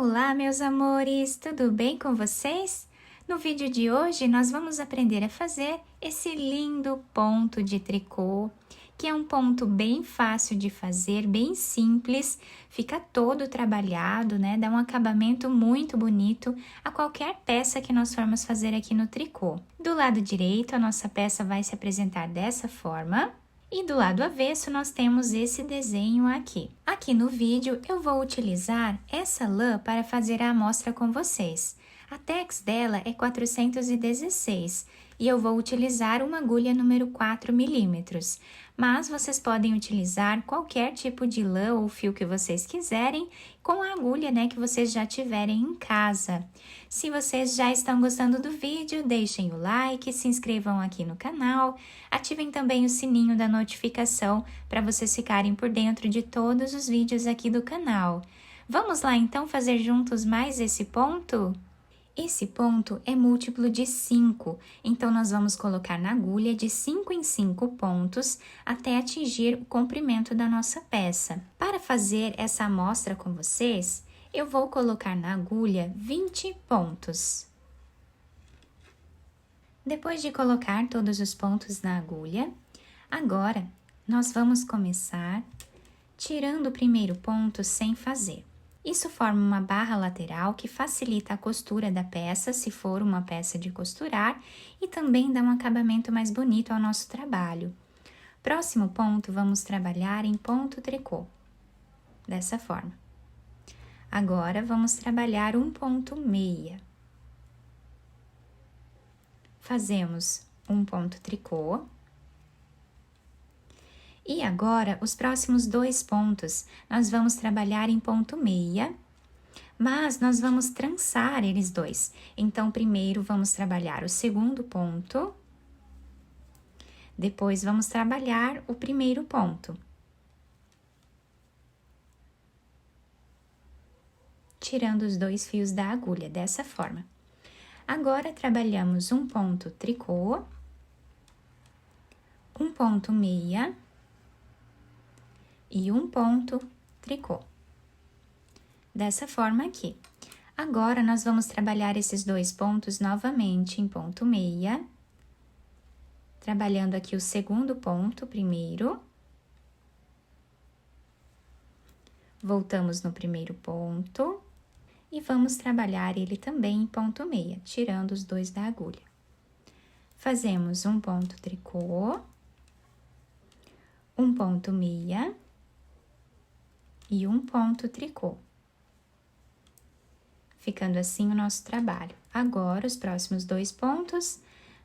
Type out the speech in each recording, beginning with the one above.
Olá, meus amores! Tudo bem com vocês? No vídeo de hoje, nós vamos aprender a fazer esse lindo ponto de tricô, que é um ponto bem fácil de fazer, bem simples, fica todo trabalhado, né? Dá um acabamento muito bonito a qualquer peça que nós formos fazer aqui no tricô. Do lado direito, a nossa peça vai se apresentar dessa forma. E do lado avesso, nós temos esse desenho aqui. Aqui no vídeo, eu vou utilizar essa lã para fazer a amostra com vocês. A tex dela é 416 e eu vou utilizar uma agulha número 4 milímetros. Mas vocês podem utilizar qualquer tipo de lã ou fio que vocês quiserem com a agulha, né, que vocês já tiverem em casa. Se vocês já estão gostando do vídeo, deixem o like, se inscrevam aqui no canal, ativem também o sininho da notificação para vocês ficarem por dentro de todos os vídeos aqui do canal. Vamos lá então fazer juntos mais esse ponto? Esse ponto é múltiplo de 5, então nós vamos colocar na agulha de 5 em 5 pontos até atingir o comprimento da nossa peça. Para fazer essa amostra com vocês, eu vou colocar na agulha 20 pontos. Depois de colocar todos os pontos na agulha, agora nós vamos começar tirando o primeiro ponto sem fazer. Isso forma uma barra lateral que facilita a costura da peça, se for uma peça de costurar, e também dá um acabamento mais bonito ao nosso trabalho. Próximo ponto, vamos trabalhar em ponto tricô, dessa forma. Agora, vamos trabalhar um ponto meia. Fazemos um ponto tricô. E agora, os próximos 2 pontos, nós vamos trabalhar em ponto meia, mas nós vamos trançar eles dois. Então, primeiro vamos trabalhar o segundo ponto, depois vamos trabalhar o primeiro ponto. Tirando os 2 fios da agulha, dessa forma. Agora, trabalhamos um ponto tricô, um ponto meia, e um ponto tricô. Dessa forma aqui. Agora, nós vamos trabalhar esses 2 pontos novamente em ponto meia. Trabalhando aqui o segundo ponto primeiro. Voltamos no primeiro ponto. E vamos trabalhar ele também em ponto meia, tirando os 2 da agulha. Fazemos um ponto tricô. Um ponto meia. E um ponto tricô. Ficando assim o nosso trabalho. Agora, os próximos 2 pontos,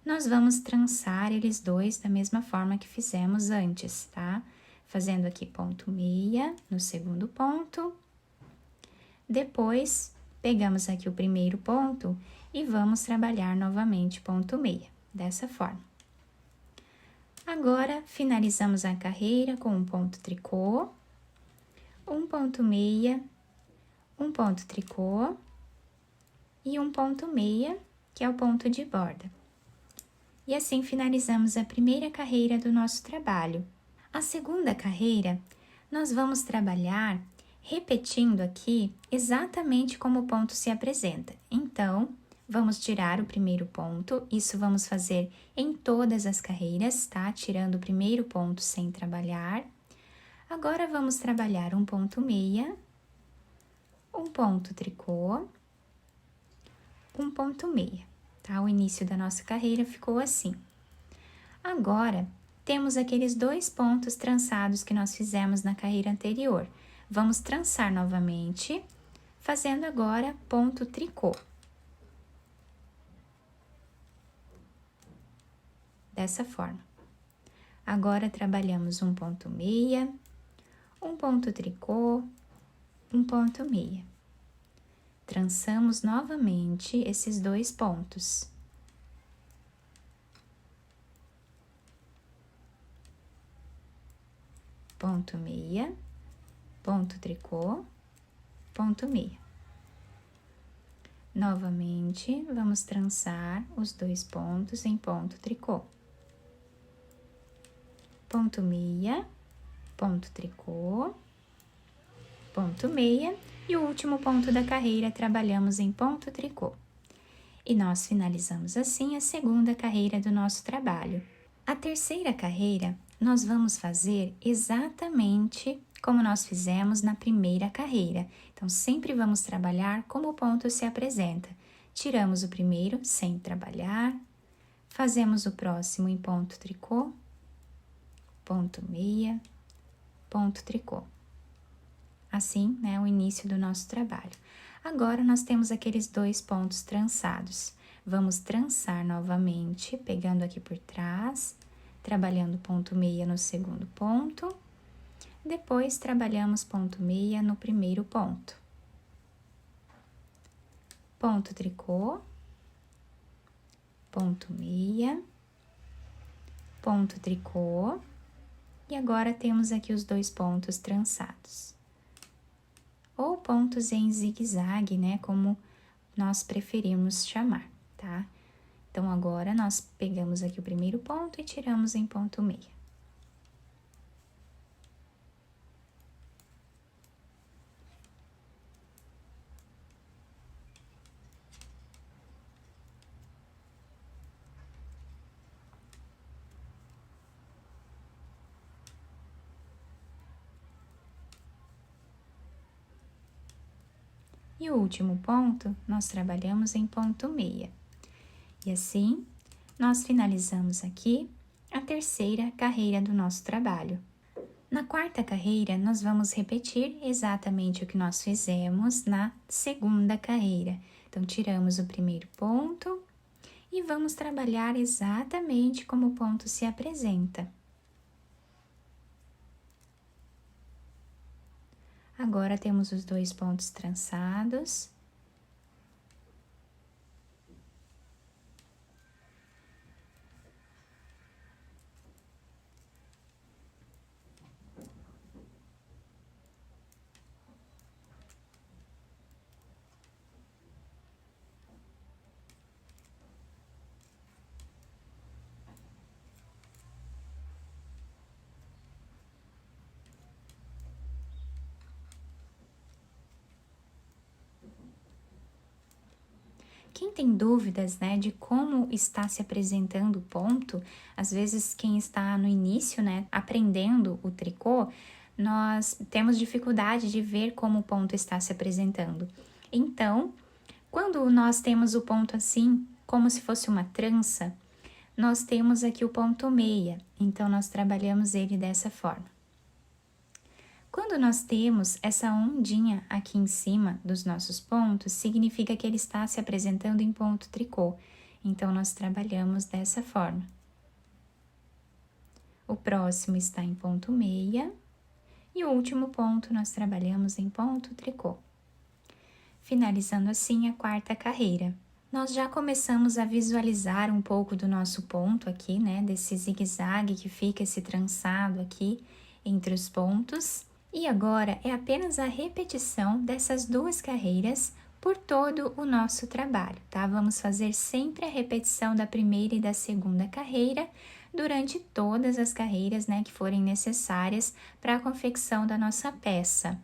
nós vamos trançar eles dois da mesma forma que fizemos antes, tá? Fazendo aqui ponto meia no segundo ponto. Depois, pegamos aqui o primeiro ponto e vamos trabalhar novamente ponto meia, dessa forma. Agora, finalizamos a carreira com um ponto tricô. Um ponto meia, um ponto tricô e um ponto meia, que é o ponto de borda. E assim finalizamos a primeira carreira do nosso trabalho. A segunda carreira, nós vamos trabalhar repetindo aqui exatamente como o ponto se apresenta. Então, vamos tirar o primeiro ponto, isso vamos fazer em todas as carreiras, tá? Tirando o primeiro ponto sem trabalhar. Agora, vamos trabalhar um ponto meia, um ponto tricô, um ponto meia, tá? O início da nossa carreira ficou assim. Agora, temos aqueles 2 pontos trançados que nós fizemos na carreira anterior. Vamos trançar novamente, fazendo agora ponto tricô. Dessa forma. Agora, trabalhamos um ponto meia, um ponto tricô, um ponto meia. Trançamos novamente esses 2 pontos. Ponto meia, ponto tricô, ponto meia. Novamente, vamos trançar os 2 pontos em ponto tricô. Ponto meia, ponto tricô, ponto meia, E o último ponto da carreira trabalhamos em ponto tricô. E nós finalizamos assim a segunda carreira do nosso trabalho. A terceira carreira, nós vamos fazer exatamente como nós fizemos na primeira carreira. Então, sempre vamos trabalhar como o ponto se apresenta. Tiramos o primeiro sem trabalhar, fazemos o próximo em ponto tricô, ponto meia, ponto tricô. Assim, né, o início do nosso trabalho. Agora, nós temos aqueles 2 pontos trançados. Vamos trançar novamente, pegando aqui por trás, trabalhando ponto meia no segundo ponto. Depois, trabalhamos ponto meia no primeiro ponto. Ponto tricô, ponto meia, ponto tricô. E agora, temos aqui os 2 pontos trançados. Ou pontos em zigue-zague, né, como nós preferimos chamar, tá? Então, agora, nós pegamos aqui o primeiro ponto e tiramos em ponto meia. E o último ponto, nós trabalhamos em ponto meia. E assim, nós finalizamos aqui a terceira carreira do nosso trabalho. Na quarta carreira, nós vamos repetir exatamente o que nós fizemos na segunda carreira. Então, tiramos o primeiro ponto e vamos trabalhar exatamente como o ponto se apresenta. Agora, temos os 2 pontos trançados. Quem tem dúvidas, né, de como está se apresentando o ponto, às vezes quem está no início, né, aprendendo o tricô, nós temos dificuldade de ver como o ponto está se apresentando. Então, quando nós temos o ponto assim, como se fosse uma trança, nós temos aqui o ponto meia, então nós trabalhamos ele dessa forma. Quando nós temos essa ondinha aqui em cima dos nossos pontos, significa que ele está se apresentando em ponto tricô. Então, nós trabalhamos dessa forma. O próximo está em ponto meia e o último ponto nós trabalhamos em ponto tricô. Finalizando assim a quarta carreira. Nós já começamos a visualizar um pouco do nosso ponto aqui, né? Desse zigue-zague que fica esse trançado aqui entre os pontos. E agora é apenas a repetição dessas 2 carreiras por todo o nosso trabalho, tá? Vamos fazer sempre a repetição da primeira e da segunda carreira durante todas as carreiras, né, que forem necessárias para a confecção da nossa peça.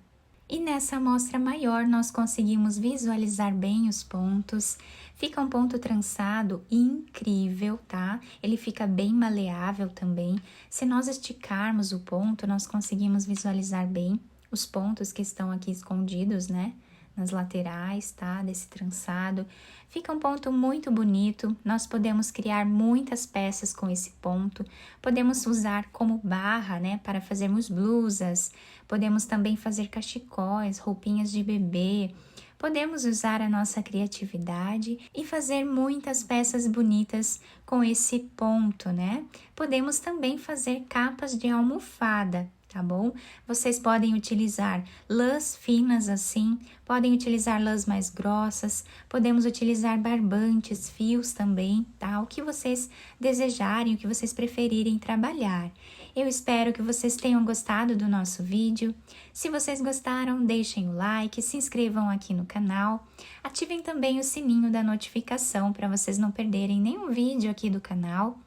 E nessa amostra maior nós conseguimos visualizar bem os pontos. Fica um ponto trançado incrível, tá? Ele fica bem maleável também. Se nós esticarmos o ponto, nós conseguimos visualizar bem os pontos que estão aqui escondidos, né? Nas laterais, tá? Desse trançado. Fica um ponto muito bonito. Nós podemos criar muitas peças com esse ponto. Podemos usar como barra, né? Para fazermos blusas. Podemos também fazer cachecóis, roupinhas de bebê. Podemos usar a nossa criatividade e fazer muitas peças bonitas com esse ponto, né? Podemos também fazer capas de almofada, tá bom? Vocês podem utilizar lãs finas assim, podem utilizar lãs mais grossas, podemos utilizar barbantes, fios também, tá? O que vocês desejarem, o que vocês preferirem trabalhar. Eu espero que vocês tenham gostado do nosso vídeo. Se vocês gostaram, deixem o like, se inscrevam aqui no canal. Ativem também o sininho da notificação para vocês não perderem nenhum vídeo aqui do canal.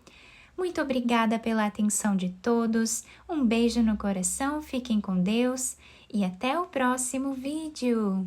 Muito obrigada pela atenção de todos, um beijo no coração, fiquem com Deus e até o próximo vídeo!